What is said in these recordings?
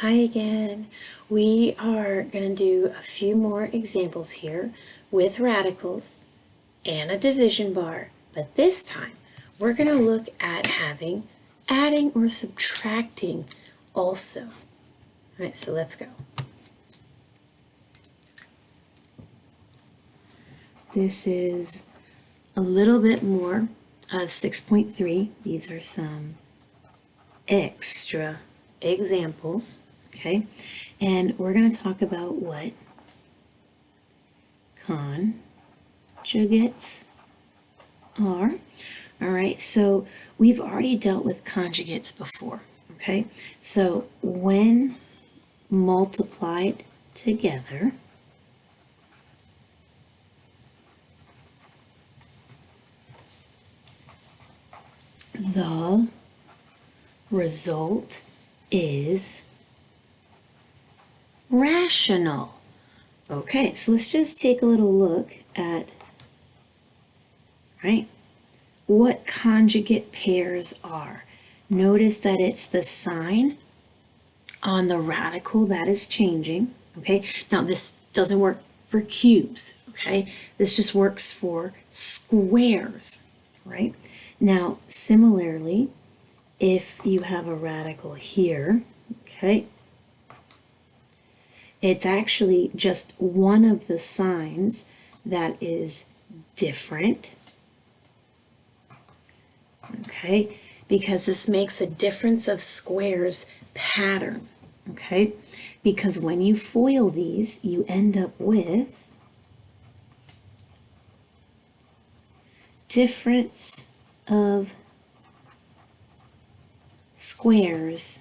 Hi again. We are going to do a few more examples here with radicals and a division bar, but this time we're going to look at having adding or subtracting also. All right, so let's go. This is a little bit more of 6.3. These are some extra examples. Okay, and we're going to talk about what conjugates are. All right, so we've already dealt with conjugates before. Okay, so when multiplied together, the result is rational. Okay, so let's just take a little look at, right, what conjugate pairs are. Notice that it's the sign on the radical that is changing. Okay, now this doesn't work for cubes. Okay, this just works for squares, right? Now, similarly, if you have a radical here, okay, it's actually just one of the signs that is different, okay, because this makes a difference of squares pattern, okay, because when you FOIL these, you end up with difference of squares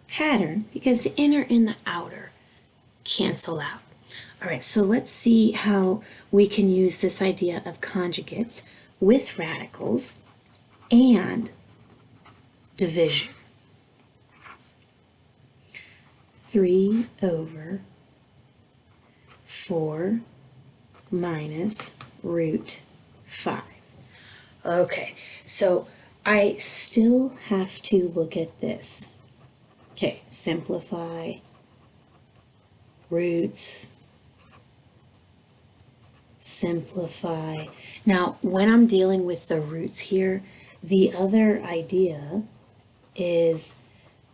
pattern because the inner and the outer cancel out. All right, so let's see how we can use this idea of conjugates with radicals and division. 3 over 4 minus root 5. Okay, so I still have to look at this. Okay, simplify, roots, simplify. Now, when I'm dealing with the roots here, the other idea is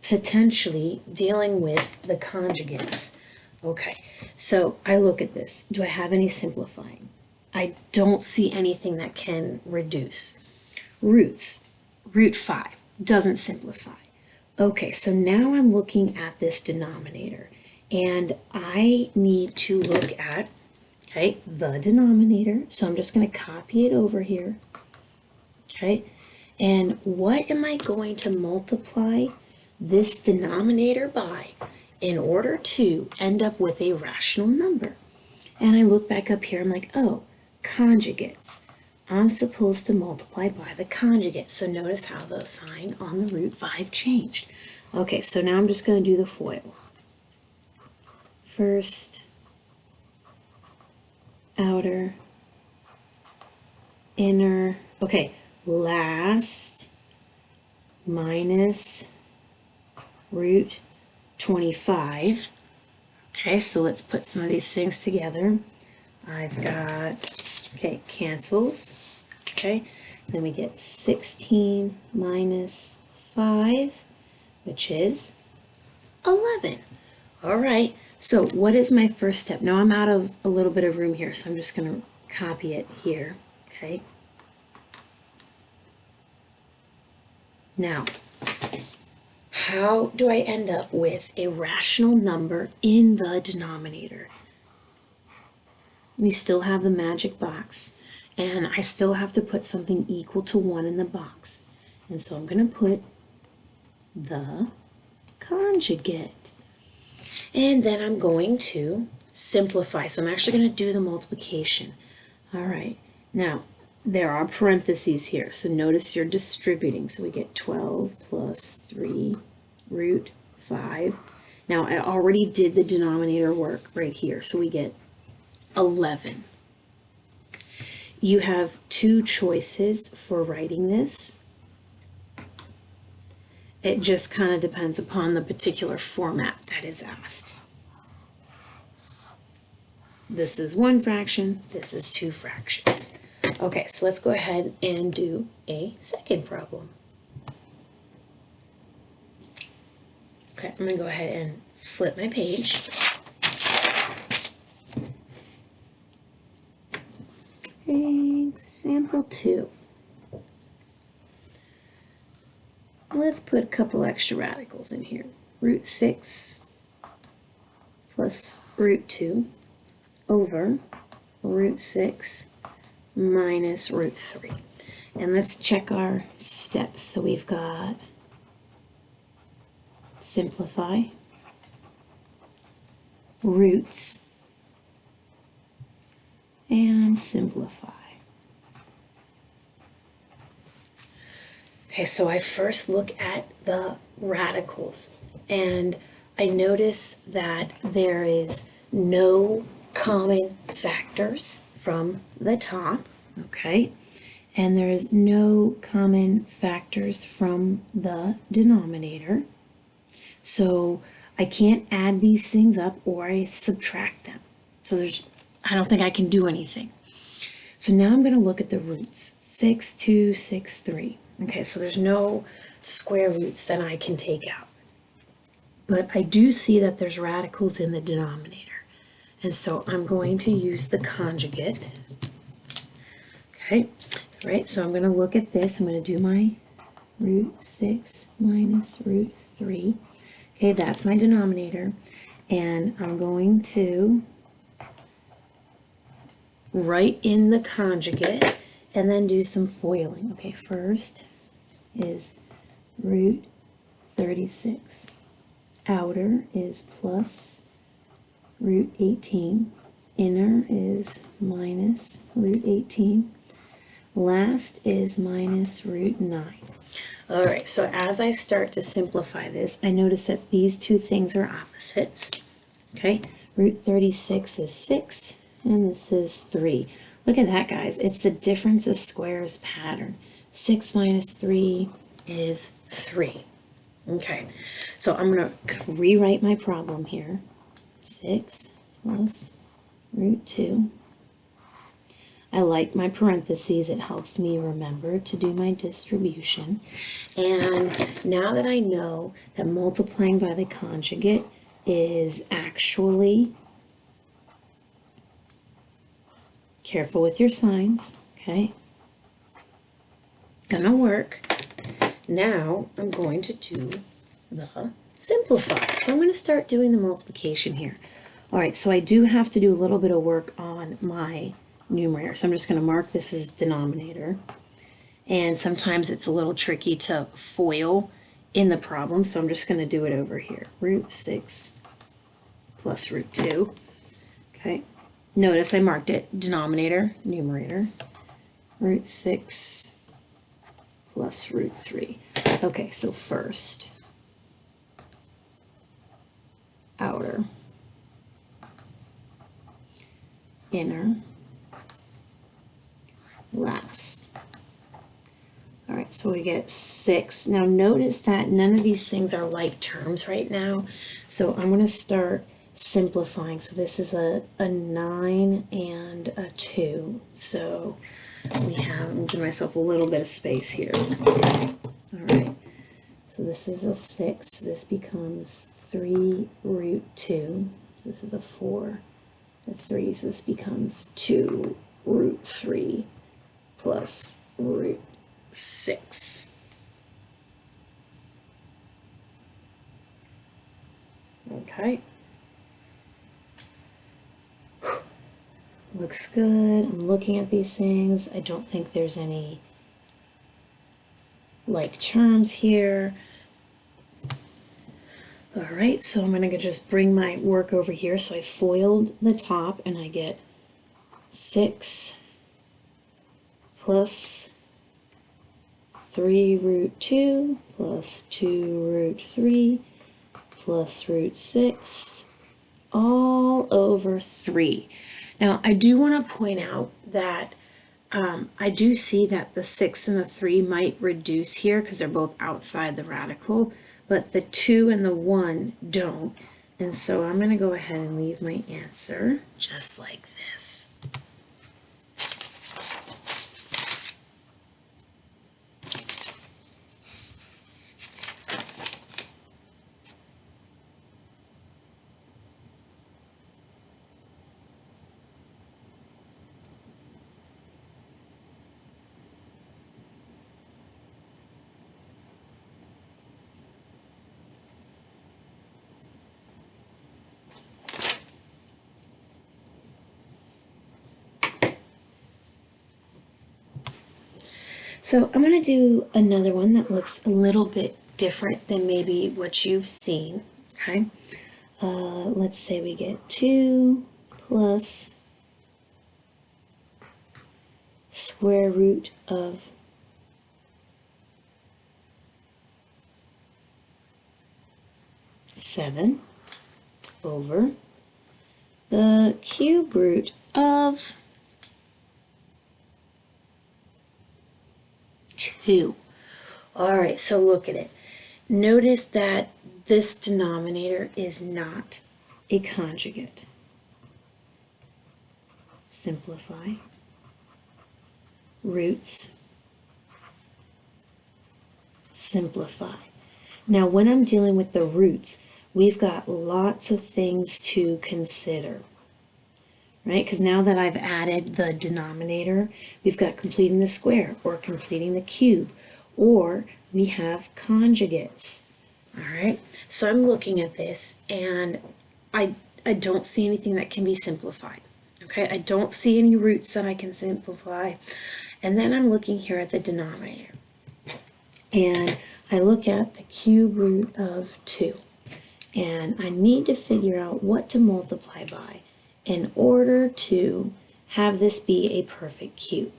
potentially dealing with the conjugates. Okay, so I look at this. Do I have any simplifying? I don't see anything that can reduce. Roots, root 5, doesn't simplify. Okay, so now I'm looking at this denominator, and I need to look at, okay, the denominator. So I'm just going to copy it over here. Okay, and what am I going to multiply this denominator by in order to end up with a rational number? And I look back up here, I'm like, oh, conjugates. I'm supposed to multiply by the conjugate. So notice how the sign on the root 5 changed. Okay, so now I'm just going to do the FOIL. First, outer, inner, okay, last minus root 25. Okay, so let's put some of these things together. I've got, okay, cancels, okay, then we get 16 minus 5, which is 11. All right, so what is my first step? Now I'm out of a little bit of room here, so I'm just going to copy it here, okay. Now, how do I end up with a rational number in the denominator? We still have the magic box, and I still have to put something equal to 1 in the box. And so I'm going to put the conjugate. And then I'm going to simplify. So I'm actually going to do the multiplication. All right. Now, there are parentheses here. So notice you're distributing. So we get 12 plus 3 root 5. Now, I already did the denominator work right here. So we get 11. You have two choices for writing this. It just kind of depends upon the particular format that is asked. This is one fraction, this is two fractions. Okay, so let's go ahead and do a second problem. Okay, I'm gonna go ahead and flip my page. Example 2. Let's put a couple extra radicals in here. Root 6 plus root 2 over root 6 minus root 3. And let's check our steps. So we've got simplify, roots, and simplify. Okay, so I first look at the radicals, and I notice that there is no common factors from the top, okay? And there is no common factors from the denominator. So I can't add these things up or I subtract them. So I don't think I can do anything. So now I'm going to look at the roots. 6, 2, 6, 3. Okay, so there's no square roots that I can take out. But I do see that there's radicals in the denominator. And so I'm going to use the conjugate. Okay, right, so I'm going to look at this. I'm going to do my root 6 minus root 3. Okay, that's my denominator. And I'm going to write in the conjugate and then do some foiling. Okay, first is root 36. Outer is plus root 18. Inner is minus root 18. Last is minus root 9. All right, so as I start to simplify this, I notice that these two things are opposites. Okay, root 36 is 6, and this is 3. Look at that, guys. It's the difference of squares pattern. 6 minus 3 is 3. Okay, so I'm going to rewrite my problem here. 6 plus root 2. I like my parentheses. It helps me remember to do my distribution. And now that I know that multiplying by the conjugate is actually, careful with your signs, okay? It's gonna work. Now I'm going to do the simplify. So I'm going to start doing the multiplication here. All right, so I do have to do a little bit of work on my numerator. So I'm just going to mark this as denominator. And sometimes it's a little tricky to FOIL in the problem, so I'm just going to do it over here. Root 6 plus root 2. Okay. Notice I marked it denominator, numerator. Root 6 plus root 3. Okay, so first, outer, inner, last. All right, so we get 6. Now notice that none of these things are like terms right now, so I'm going to start simplifying. So this is a 9 and a 2. So we have, I'm giving myself a little bit of space here. All right, so this is a 6. This becomes 3 root 2. This is a 4, a 3. So this becomes 2 root 3 plus root 6. Okay. Looks good. I'm looking at these things. I don't think there's any like terms here. All right, so I'm going to just bring my work over here. So I foiled the top and I get 6 plus 3 root 2 plus 2 root 3 plus root 6 all over 3. Now, I do want to point out that I do see that the 6 and the 3 might reduce here because they're both outside the radical, but the 2 and the 1 don't. And so I'm going to go ahead and leave my answer just like this. So I'm going to do another one that looks a little bit different than maybe what you've seen, okay? Let's say we get 2 plus square root of 7 over the cube root of 2. All right, so look at it. Notice that this denominator is not a conjugate. Simplify. Roots. Simplify. Now, when I'm dealing with the roots, we've got lots of things to consider, right? Because now that I've added the denominator, we've got completing the square or completing the cube, or we have conjugates, all right? So I'm looking at this and I don't see anything that can be simplified, okay? I don't see any roots that I can simplify. And then I'm looking here at the denominator. And I look at the cube root of 2. And I need to figure out what to multiply by in order to have this be a perfect cube.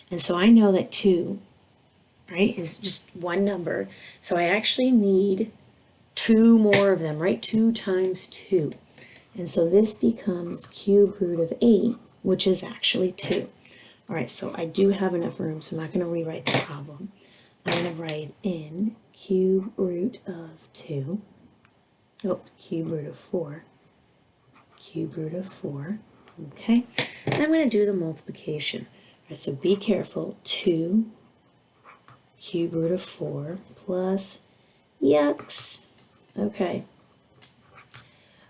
And so I know that 2, right, is just one number. So I actually need 2 more of them, right? 2 times 2. And so this becomes cube root of 8, which is actually 2. All right, so I do have enough room, so I'm not going to rewrite the problem. I'm going to write in cube root of 2. Oh, cube root of 4. Cube root of 4. Okay, and I'm going to do the multiplication. All right, so be careful. 2 cube root of 4 plus, yucks. Okay.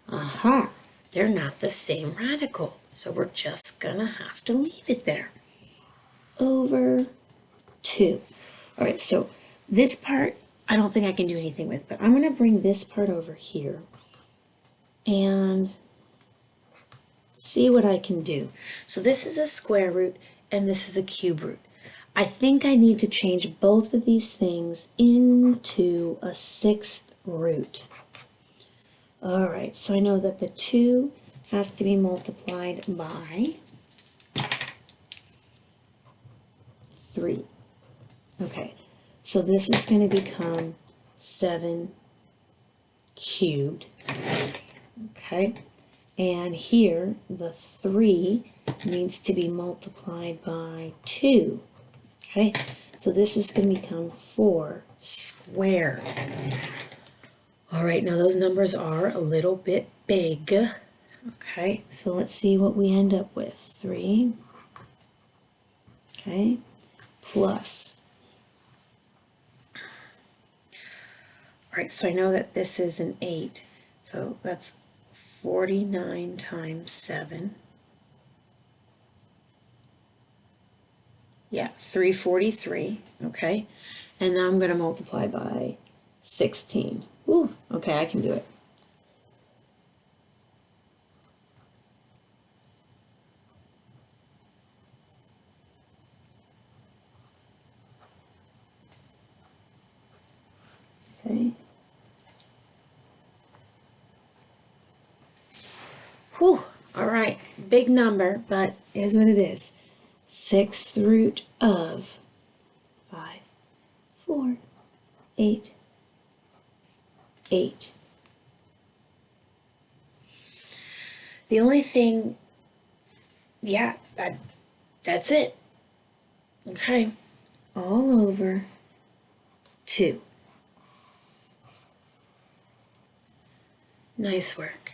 Aha, they're not the same radical, so we're just going to have to leave it there. Over 2. All right, so this part I don't think I can do anything with, but I'm going to bring this part over here and see what I can do. So this is a square root and this is a cube root. I think I need to change both of these things into a 6th root. All right, so I know that the 2 has to be multiplied by 3. Okay, so this is going to become 7 cubed. Okay, and here the 3 needs to be multiplied by 2. Okay, so this is going to become 4 squared. All right, now those numbers are a little bit big. Okay, so let's see what we end up with. 3, okay, plus. All right, so I know that this is an 8, so that's 49 times 7. Yeah, 343, okay? And now I'm going to multiply by 16. Ooh, okay, I can do it. Okay. Whew, all right, big number, but it is what it is. 6th root of 5, 4, 8, 8. The only thing, yeah, that's it. Okay, all over 2. Nice work.